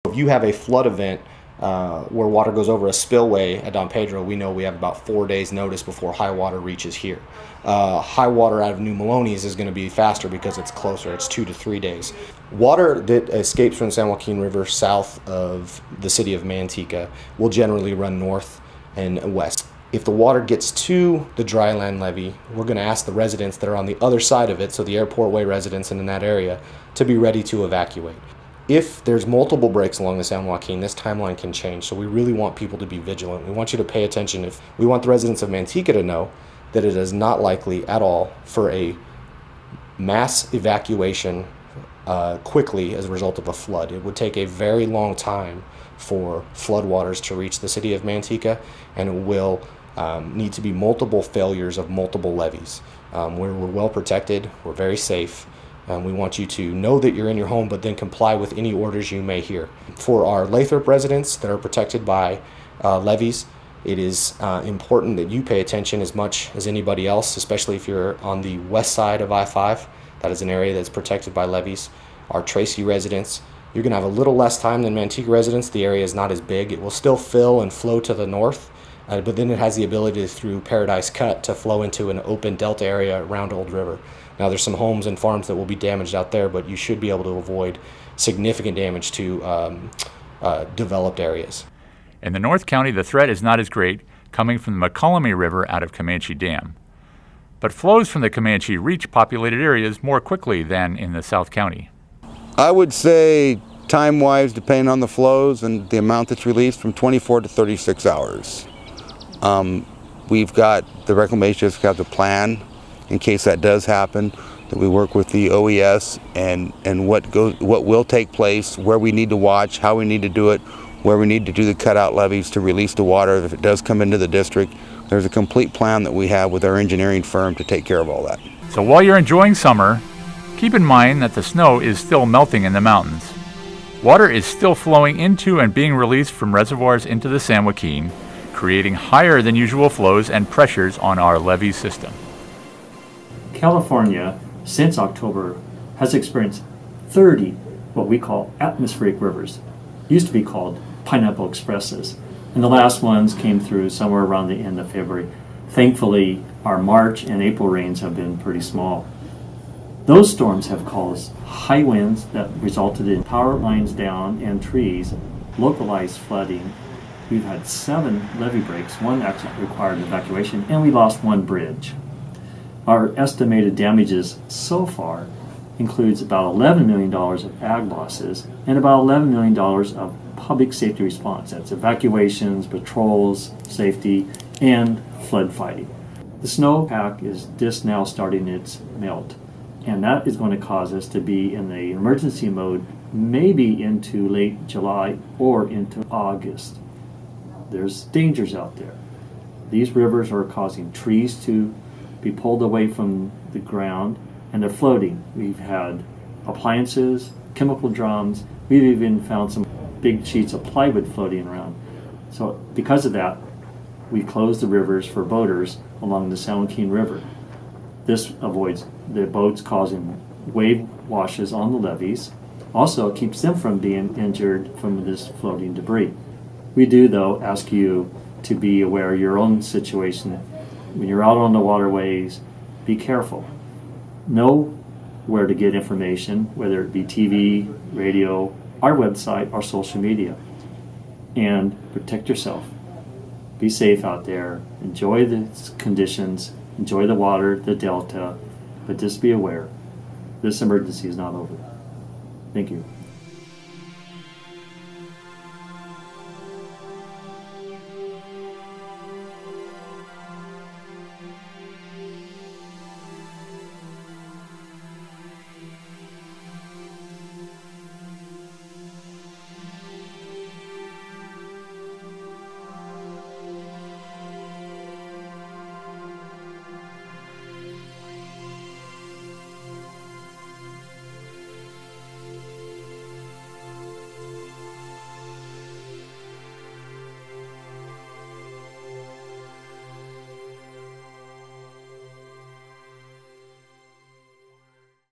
If you have a flood event where water goes over a spillway at Don Pedro, we know we have about 4 days notice before high water reaches here. High water out of New Melones is going to be faster because it's closer. It's 2 to 3 days. Water that escapes from the San Joaquin River south of the city of Manteca will generally run north and west. If the water gets to the dryland levee, we're going to ask the residents that are on the other side of it, so the Airport Way residents and in that area, to be ready to evacuate. If there's multiple breaks along the San Joaquin, this timeline can change, so we really want people to be vigilant. We want you to pay attention. We want the residents of Manteca to know that it is not likely at all for a mass evacuation quickly as a result of a flood. It would take a very long time for floodwaters to reach the city of Manteca, and it will need to be multiple failures of multiple levees. We're well protected, we're very safe. We want you to know that you're in your home, but then comply with any orders you may hear. For our Lathrop residents that are protected by levees, it is important that you pay attention as much as anybody else, especially if you're on the west side of I-5. That is an area that's protected by levees. Our Tracy residents, you're going to have a little less time than Manteca residents. The area is not as big. It will still fill and flow to the north, but then it has the ability through Paradise Cut to flow into an open delta area around Old River. Now there's some homes and farms that will be damaged out there, but you should be able to avoid significant damage to developed areas. In the North County, the threat is not as great, coming from the McCollummy River out of Comanche Dam. But flows from the Comanche reach populated areas more quickly than in the South County. I would say time-wise, depending on the flows and the amount that's released, from 24 to 36 hours. We've got the reclamation has got the plan in case that does happen, that we work with the OES and what will take place, where we need to watch, how we need to do it, where we need to do the cutout levees to release the water if it does come into the district. There's a complete plan that we have with our engineering firm to take care of all that. So while you're enjoying summer, keep in mind that the snow is still melting in the mountains. Water is still flowing into and being released from reservoirs into the San Joaquin, creating higher than usual flows and pressures on our levee system. California, since October, has experienced 30 what we call atmospheric rivers. Used to be called pineapple expresses. And the last ones came through somewhere around the end of February. Thankfully, our March and April rains have been pretty small. Those storms have caused high winds that resulted in power lines down and trees, localized flooding. We've had 7 levee breaks, 1 actually required evacuation, and we lost 1 bridge. Our estimated damages so far includes about $11 million of ag losses and about $11 million of public safety response. That's evacuations, patrols, safety, and flood fighting. The snowpack is just now starting its melt, and that is going to cause us to be in the emergency mode maybe into late July or into August. There's dangers out there. These rivers are causing trees to be pulled away from the ground, and they're floating. We've had appliances, chemical drums. We've even found some big sheets of plywood floating around. So because of that, we closed the rivers for boaters along the San Joaquin River. This avoids the boats causing wave washes on the levees. Also, it keeps them from being injured from this floating debris. We do, though, ask you to be aware of your own situation. When you're out on the waterways, be careful. Know where to get information, whether it be TV, radio, our website, our social media. And protect yourself. Be safe out there. Enjoy the conditions. Enjoy the water, the delta. But just be aware. This emergency is not over. Thank you.